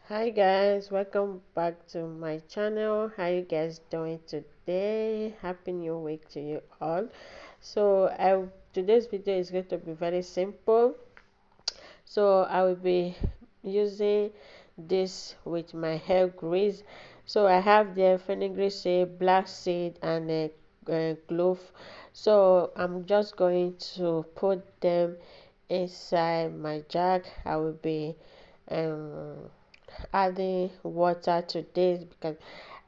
Hi guys, welcome back to my channel. How you guys doing today? Happy new week to you all. Today's video is going to be very simple. So I will be using this with my hair grease. So I have the fenugreek seed, black seed, and a clove. So I'm just going to put them inside my jug. I will be um adding water to this because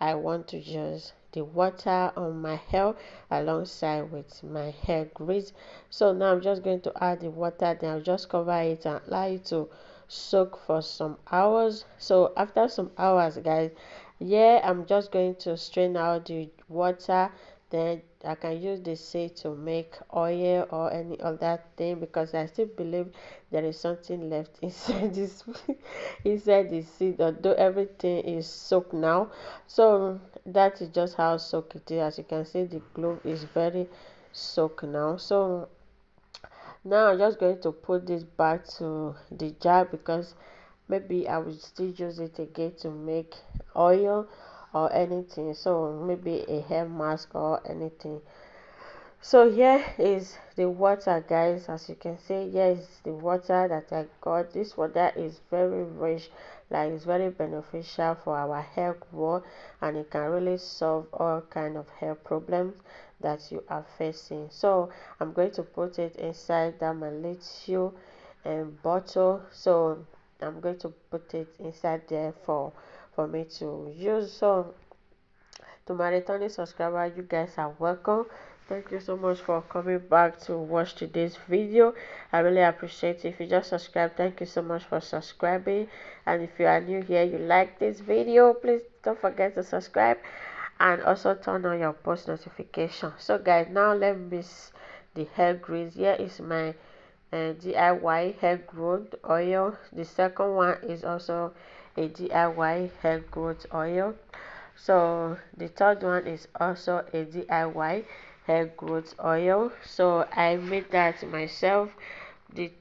I want to use the water on my hair alongside with my hair grease. So now I'm just going to add the water, then I'll just cover it and allow it to soak for some hours. So after some hours guys, yeah, I'm just going to strain out the water, then I can use the seed to make oil or any other thing because I still believe there is something left inside this inside the seed, although everything is soaked now. So that is just how soaked it is. As you can see, the glove is very soaked now. So now I'm just going to put this back to the jar because maybe I will still use it again to make oil or anything, so maybe a hair mask or anything. So here is the water guys. As you can see, here is the water that I got. This water is very rich, like it's very beneficial for our hair growth, and it can really solve all kind of hair problems that you are facing. So I'm going to put it inside that my little bottle. So I'm going to put it inside there for me to use. So to my returning subscriber, you guys are welcome. Thank you so much for coming back to watch today's video. I really appreciate it. If you just subscribe, thank you so much for subscribing. And if you are new here, you like this video, please don't forget to subscribe and also turn on your post notification. So guys, now let me mix the hair grease. Here is my DIY hair growth oil. The second one is also a DIY hair growth oil. So the third one is also a DIY hair growth oil. So I made that myself. The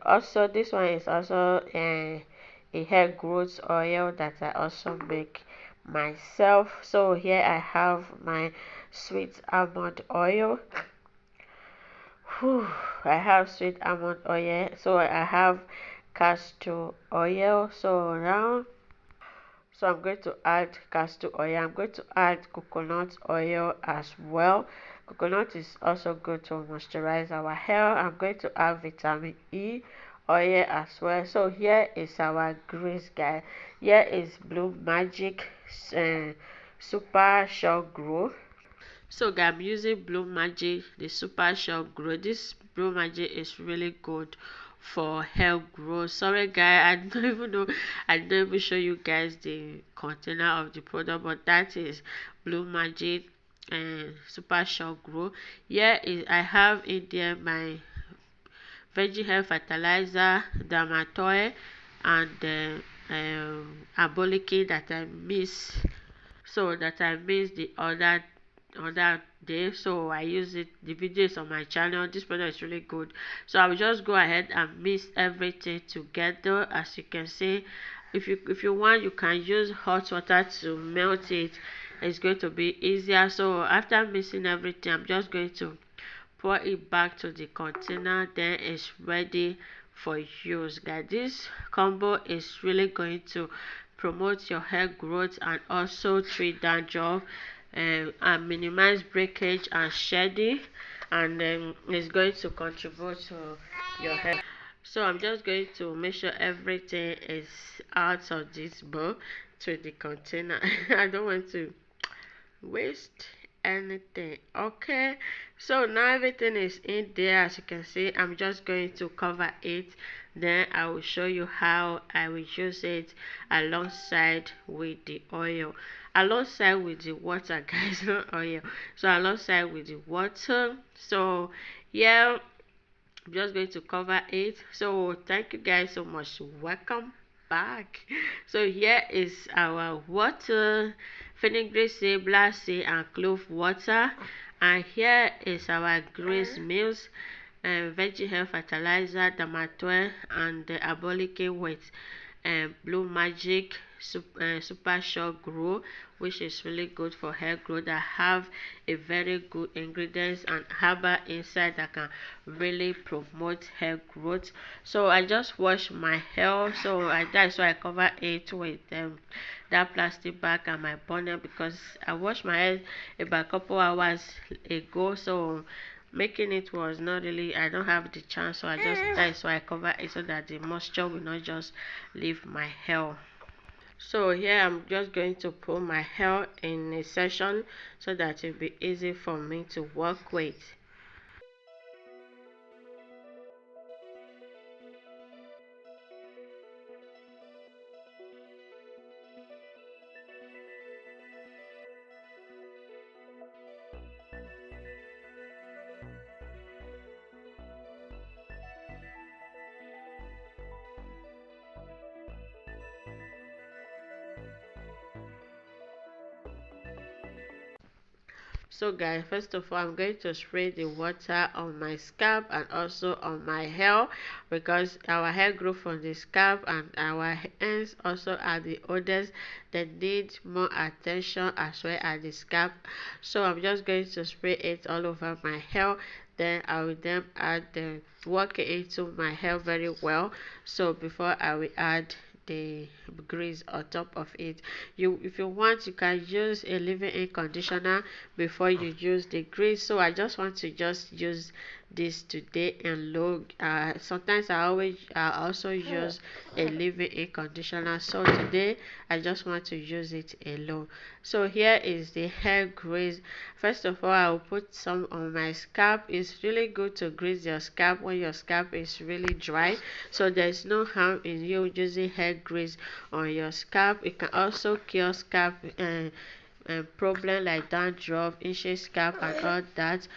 also this one is also a hair growth oil that I also make myself. So here I have my sweet almond oil. Whew, I have sweet almond oil. So I have castor oil. So I'm going to add castor oil. I'm going to add coconut oil as well. Coconut is also good to moisturize our hair. I'm going to add vitamin E oil as well. So here is our grease guy. Here is Blue Magic Super Short Grow. So guys, I'm using Blue Magic, the Super Short Grow. This Blue Magic is really good for hair growth. Sorry guys, I don't even show you guys the container of the product, but that is Blue Magic and Super Short Grow. Here is I have in there my veggie hair fertilizer, damatol, and the aboniki that I miss, so that I missed the other day. So I use it. The video is on my channel. This product is really good. So I will just go ahead and mix everything together. As you can see, if you want, you can use hot water to melt it. It's going to be easier. So after mixing everything, I'm just going to pour it back to the container, then it's ready for use guys. This combo is really going to promote your hair growth and also treat dandruff and minimize breakage and shedding, and it's going to contribute to your hair. So I'm just going to make sure everything is out of this bowl to the container. I don't want to waste anything. Okay, so now everything is in there. As you can see, I'm just going to cover it, then I will show you how I will use it alongside with the oil, alongside with the water guys, not oil. So alongside with the water. So yeah, I'm just going to cover it. So thank you guys so much. Welcome back. So here is our water, fenugreek seed, black seed, and clove water. And here is our grease meals and veggie hair fertilizer, damatol, and the aboniki weight. blue magic super short grow, which is really good for hair growth, that have a very good ingredients and herbal inside that can really promote hair growth. So I just wash my hair, so I cover it with that plastic bag and my bonnet, because I washed my hair about a couple hours ago, so making it was not really, I don't have the chance, so I cover it so that the moisture will not just leave my hair. So here I'm just going to put my hair in a section so that it'll be easy for me to work with. So guys, first of all, I'm going to spray the water on my scalp and also on my hair, because our hair grow from the scalp and our hands also are the oldest. They need more attention as well as the scalp. So I'm just going to spray it all over my hair. Then I will then add the work it into my hair very well. So before I will add the grease on top of it, if you want, you can use a leave-in conditioner before you use the grease. So I just want to just use this today and look, sometimes I also use a leave-in conditioner, so today I just want to use it alone. So here is the hair grease. First of all, I will put some on my scalp. It's really good to grease your scalp when your scalp is really dry, so there's no harm in you using hair grease on your scalp. It can also cure scalp problem like dandruff, itchy scalp and all that.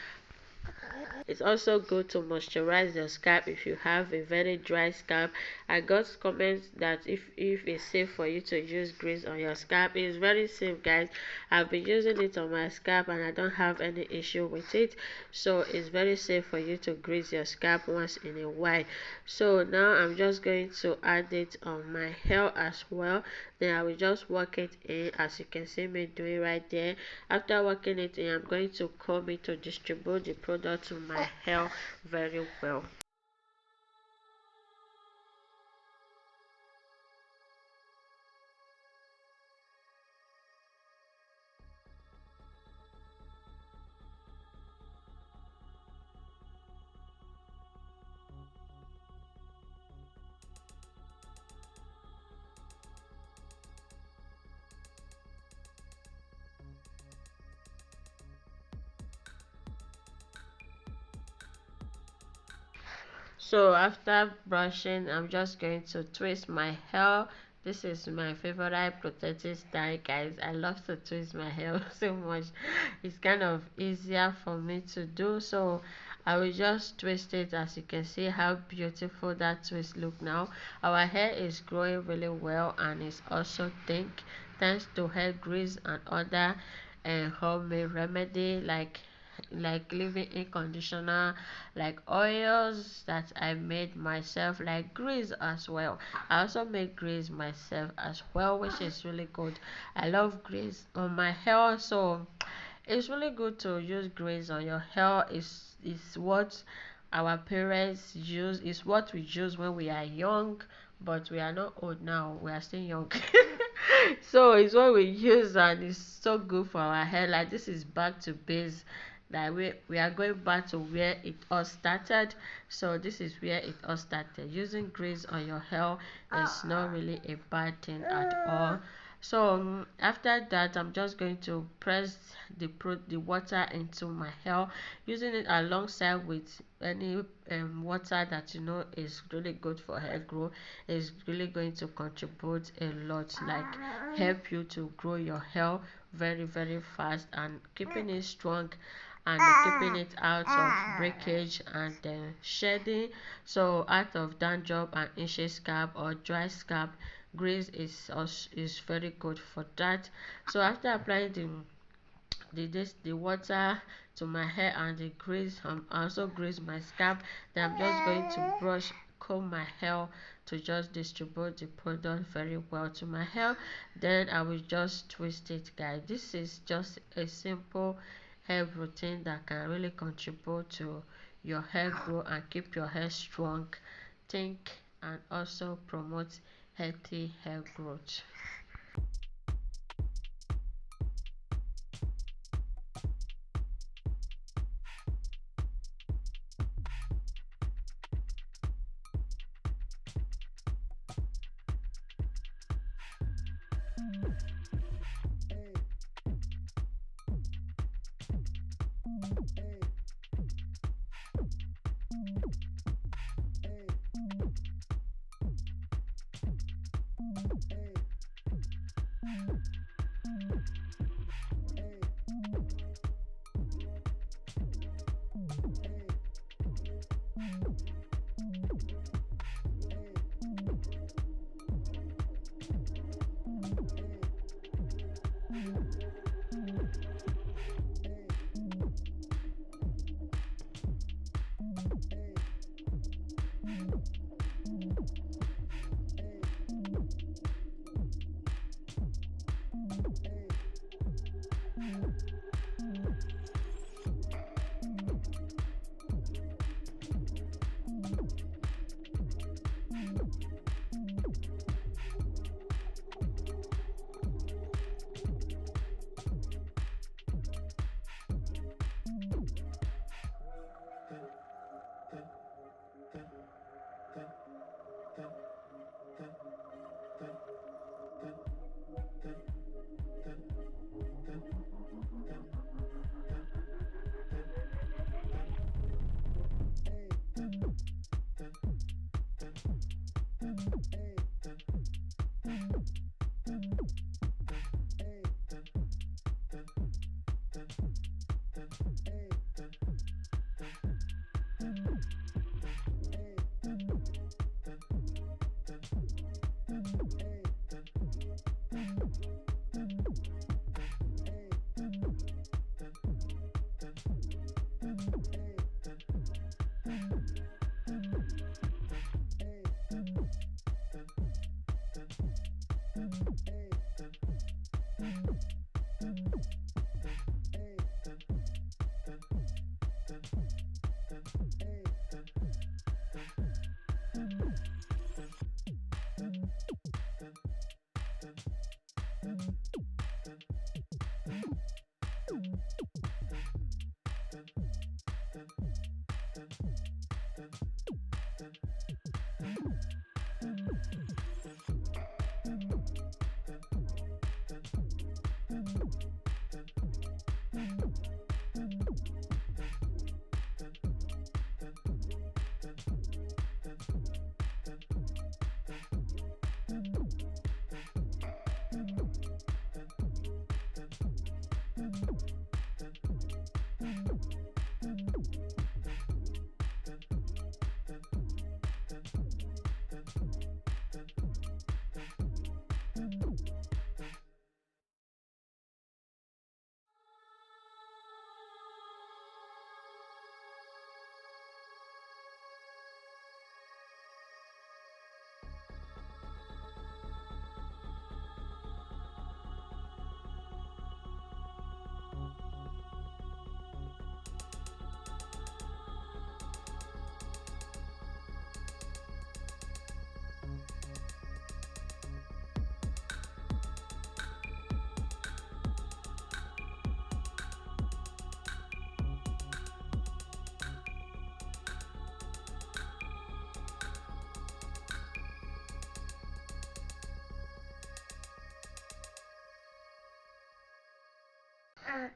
It's also good to moisturize your scalp if you have a very dry scalp. I got comments that if it's safe for you to use grease on your scalp. It's very safe, guys. I've been using it on my scalp and I don't have any issue with it. So it's very safe for you to grease your scalp once in a while. So now I'm just going to add it on my hair as well. Then I will just work it in, as you can see me doing right there. After working it in, I'm going to comb it to distribute the product to my hair very well. So after brushing, I'm just going to twist my hair. This is my favorite protective style, guys. I love to twist my hair so much. It's kind of easier for me to do, so I will just twist it. As you can see how beautiful that twist look now. Our hair is growing really well and it's also thick thanks to hair grease and other homemade remedy like leave-in conditioner, like oils that I made myself, like grease as well. I also make grease myself as well, which is really good. I love grease on my hair, so it's really good to use grease on your hair. Is what our parents use, is what we use when we are young, but we are not old now, we are still young. So it's what we use and it's so good for our hair. Like, this is back to base, that we are going back to where it all started. So this is where it all started. Using grease on your hair is not really a bad thing at all. So after that, I'm just going to press the water into my hair, using it alongside with any water that you know is really good for hair growth. Is really going to contribute a lot, like help you to grow your hair very fast and keeping it strong, and keeping it out of breakage and shedding. So out of dandruff and itchy scalp or dry scalp, grease is very good for that. So after applying the water to my hair and the grease, also grease my scalp, then I'm just going to comb my hair to just distribute the product very well to my hair. Then I will just twist it, guys. This is just a simple hair routine that can really contribute to your hair growth and keep your hair strong, think, and also promote healthy hair growth.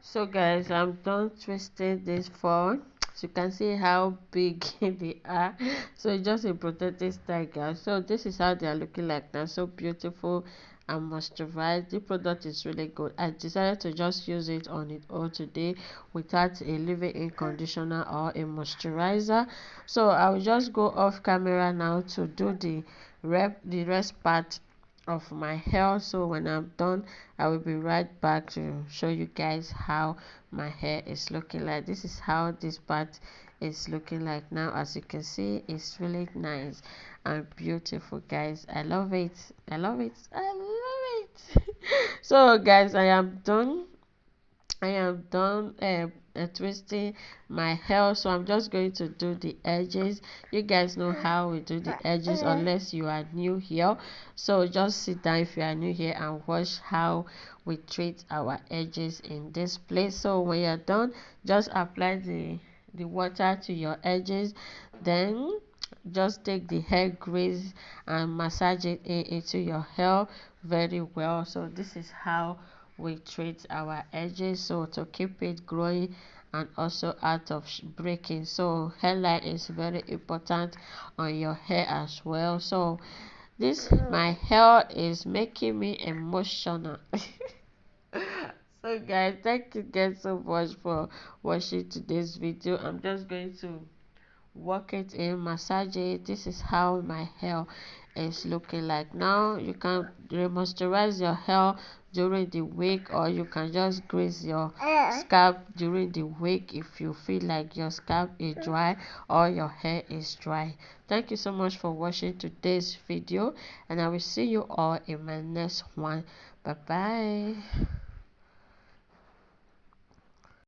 So guys, I'm done twisting this form. So you can see how big they are. So it's just a protective style, guys. So this is how they are looking like now. So beautiful and moisturized. The product is really good. I decided to just use it on it all today without a leave-in conditioner or a moisturizer. So I will just go off camera now to do the rest part of my hair. So when I'm done, I will be right back to show you guys how my hair is looking like. This is how this part it's looking like now. As you can see, it's really nice and beautiful, guys. I love it. I love it. I love it. So guys, I am done twisting my hair, so I'm just going to do the edges. You guys know how we do the edges unless you are new here, so just sit down if you are new here and watch how we treat our edges in this place. So when you're done, just apply the water to your edges, then just take the hair grease and massage it into your hair very well. So this is how we treat our edges, so to keep it growing and also out of breaking. So hairline is very important on your hair as well. So this my hair is making me emotional. So guys, thank you guys so much for watching today's video. I'm just going to work it in, massage it. This is how my hair is looking like now. You can moisturize your hair during the week, or you can just grease your scalp during the week if you feel like your scalp is dry or your hair is dry. Thank you so much for watching today's video, and I will see you all in my next one. Bye bye.